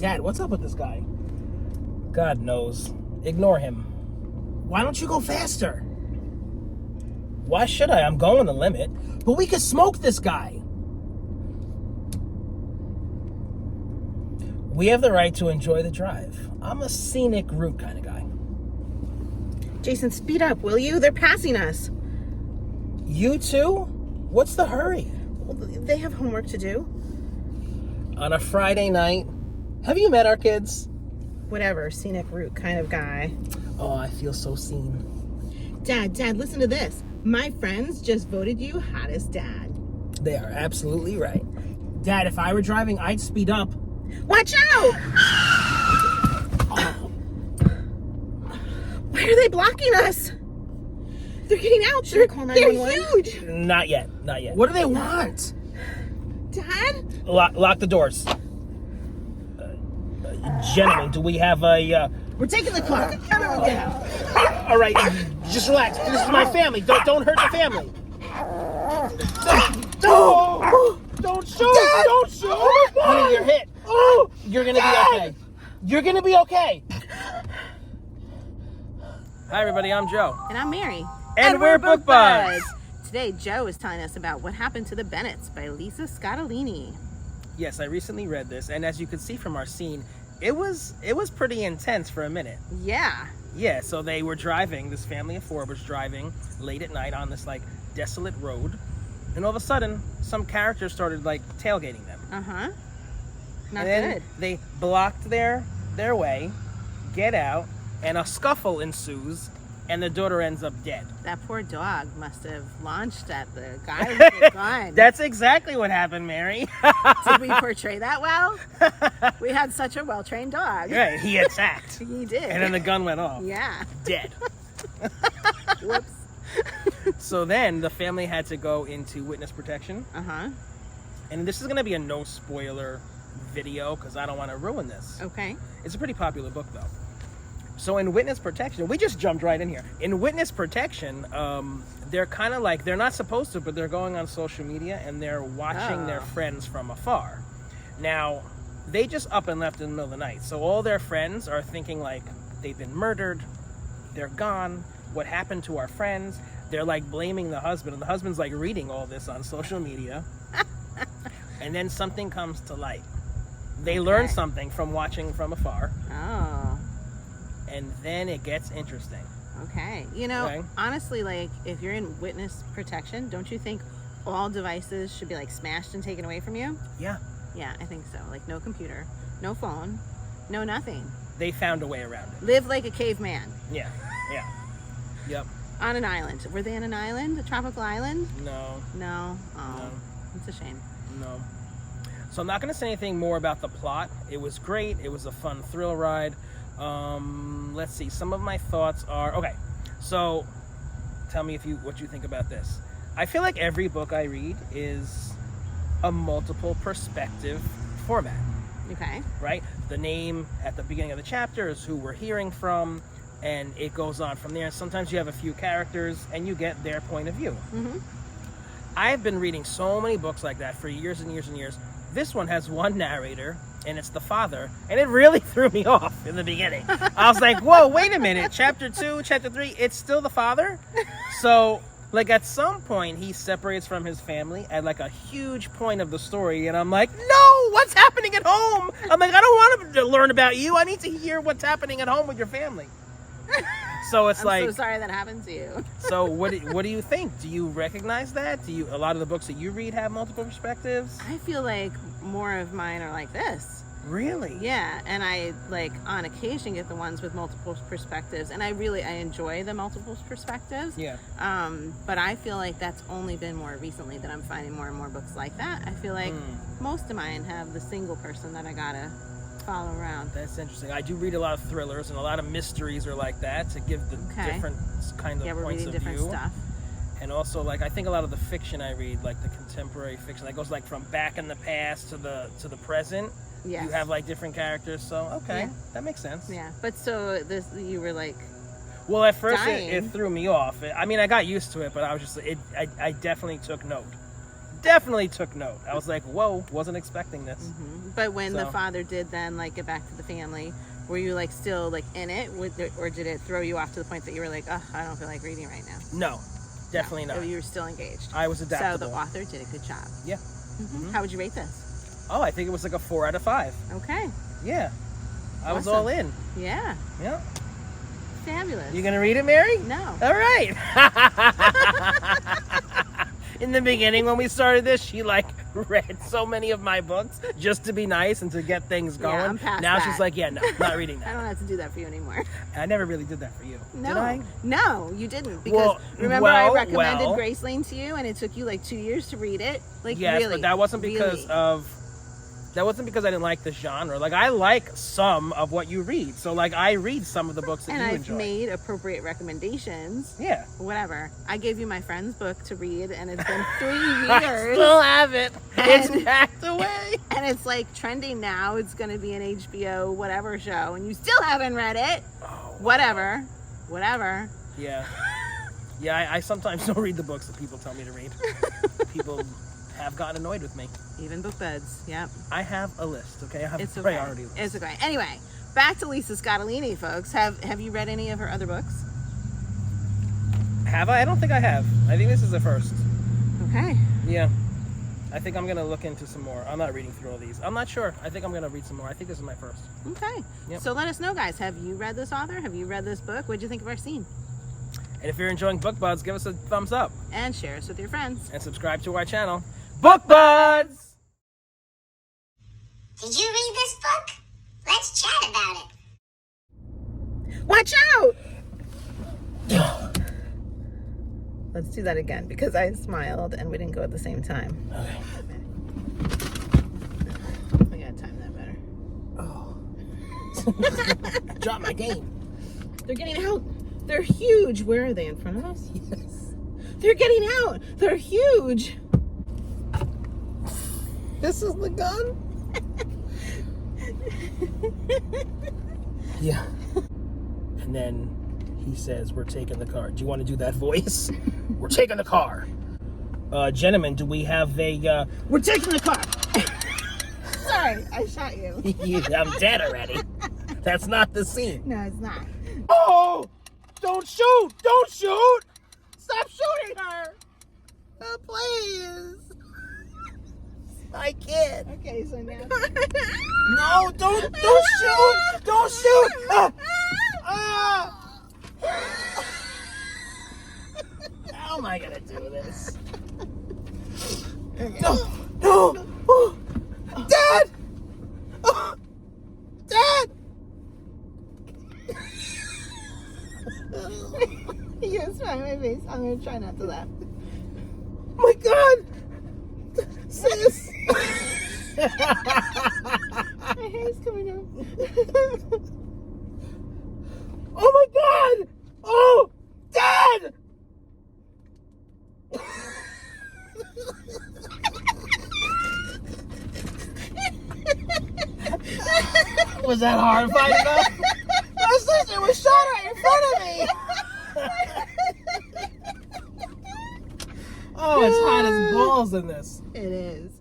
Dad, what's up with this guy? God knows. Ignore him. Why don't you go faster? Why should I? I'm going the limit. But we could smoke this guy. We have the right to enjoy the drive. I'm a scenic route kind of guy. Jason, speed up, will you? They're passing us. You too? What's the hurry? Well, they have homework to do. On a Friday night? Have you met our kids? Whatever, scenic route kind of guy. Oh, I feel so seen. Dad, listen to this. My friends just voted you hottest dad. They are absolutely right. Dad, if I were driving, I'd speed up. Watch out! Why are they blocking us? They're getting out. They're huge. Not yet. What do they want? Dad? Lock the doors. Gentlemen, do we have a... We're taking the car. Everyone get out. All right, just relax. This is my family. Don't hurt the family. Don't shoot! Dad! Don't shoot! Honey, you're hit. You're gonna be okay. You're gonna be okay. Hi, everybody. I'm Joe. And I'm Mary. And we're Book Buds. Today, Joe is telling us about What Happened to the Bennetts by Lisa Scottoline. Yes, I recently read this, and as you can see from our scene, it was pretty intense for a minute. Yeah. Yeah, so they were driving, this family of four was driving late at night on this, like, desolate road, and all of a sudden, some characters started, like, tailgating them. Uh-huh. Not and then good. They blocked their way, get out, and a scuffle ensues, and the daughter ends up dead. That poor dog must have launched at the guy with the gun. That's exactly what happened, Mary. Did we portray that well? We had such a well-trained dog. Right, he attacked. He did. And then the gun went off. Yeah. Dead. Whoops. So then the family had to go into witness protection. Uh-huh. And this is going to be a no spoiler video because I don't want to ruin this. Okay. It's a pretty popular book, though. So in witness protection, we just jumped right in here. In witness protection, they're kind of like, they're not supposed to, but they're going on social media and they're watching their friends from afar. Now, they just up and left in the middle of the night. So all their friends are thinking like, they've been murdered, they're gone, what happened to our friends? They're like blaming the husband, and the husband's like reading all this on social media. And then something comes to light. They learn something from watching from afar. Oh. And then it gets interesting. Okay. You know, honestly, like, if you're in witness protection, don't you think all devices should be, like, smashed and taken away from you? Yeah. Yeah, I think so. Like, no computer, no phone, no nothing. They found a way around it. Live like a caveman. Yeah. Yep. On an island. Were they on an island? A tropical island? No. No? Oh. No. It's a shame. No. So I'm not going to say anything more about the plot. It was great. It was a fun thrill ride. Let's see. Some of my thoughts are... Okay. So tell me what you think about this. I feel like every book I read is a multiple perspective format. Okay. Right? The name at the beginning of the chapter is who we're hearing from, and it goes on from there. Sometimes you have a few characters, and you get their point of view. Mm-hmm. I've been reading so many books like that for years and years and years. This one has one narrator, and it's the father, and it really threw me off in the beginning. I was like, whoa, wait a minute. Chapter 2, Chapter 3, it's still the father? So, like, at some point, he separates from his family at, like, a huge point of the story, and I'm like, no, what's happening at home? I'm like, I don't want to learn about you. I need to hear what's happening at home with your family. So it's I'm so sorry that happened to you. So what do you think? Do you recognize that? A lot of the books that you read have multiple perspectives? I feel like more of mine are like this. Really? Yeah, and I, like, on occasion get the ones with multiple perspectives, and I enjoy the multiple perspectives. Yeah. But I feel like that's only been more recently that I'm finding more and more books like that. I feel like most of mine have the single person that I gotta follow around. That's interesting. I do read a lot of thrillers, and a lot of mysteries are like that to give the different kind of we're points reading of different view. Stuff. And also, like, I think a lot of the fiction I read, like the contemporary fiction, that goes like from back in the past to the present. Yes. You have like different characters, so that makes sense. Yeah, but so you were like, well, at first it threw me off. I mean, I got used to it, but I was just I definitely took note. definitely took note. I was like, whoa, wasn't expecting this. But when the So- father did then like get back to the family, were you like still like in it, or did it throw you off to the point that you were like, oh, I don't feel like reading right now? No, definitely No, not. you were still engaged. I was So adaptable. the author did a good job. Yeah. How would you rate this? Oh, I think it was like a 4 out of 5. Okay. Yeah. I was Awesome. all in. Yeah. Yeah. Fabulous. You gonna read it, Mary? No. All right. In the beginning, when we started this, she like read so many of my books just to be nice and to get things going. I'm past now that. she's like, yeah, no, not reading I that. don't have to do that for you anymore. I never really did that for you. No. Did I? No, you didn't. Because Well, remember I well, recommended well. Graceland to you and it took you like 2 years to read it? Like Yes, really. but that wasn't because really. of. That wasn't because I didn't like the genre. Like, I like some of what you read. So, like, I read some of the books that And you I've enjoy. made appropriate recommendations. Yeah. Whatever. I gave you my friend's book to read and it's been 3 I years. still have it. It's And- packed away. And it's like trending now. It's going to be an HBO whatever show and you still haven't read it. Oh, Whatever. yeah. Yeah, I sometimes don't read the books that people tell me to read. People have gotten annoyed with me. Even book buds. Yep. I have a list, okay? I have It's a okay. priority list. It's okay. Anyway, back to Lisa Scottoline, folks. Have you read any of her other books? Have I? I don't think I have. I think this is the first. Okay. Yeah. I think I'm going to look into some more. I'm not reading through all these. I'm not sure. I think I'm going to read some more. I think this is my first. Okay. Yep. So let us know, guys. Have you read this author? Have you read this book? What did you think of our scene? And if you're enjoying Book Buds, give us a thumbs up And share us with your friends. and subscribe to our channel. Book Buds! Did you read this book? Let's chat about it. Watch out! Let's do that again because I smiled and we didn't go at the same time. Okay. I gotta time that better. Oh. Drop my game. They're getting out. They're huge. Where are they? In front of us? Yes. They're getting out. They're huge. This is the gun? Yeah. And then he says, we're taking the car. Do you want to do that voice? We're taking the car. Gentlemen, do we have a, we're taking the car. Sorry, I shot you. I'm dead already. That's not the scene. No, it's not. Oh! Don't shoot! Don't shoot! Stop shooting her! Please! I can't. Okay, so now. No, don't shoot! Don't shoot! How am I gonna do this? No! No! Oh. Dad! Oh. Dad! You gotta smile my face. I'm gonna try not to laugh. My God! Sis! My hair's coming out. Oh my God! Oh! Dad! Was that horrifying enough? My sister was shot right in front of me! Oh, it's hot as balls in this. It is.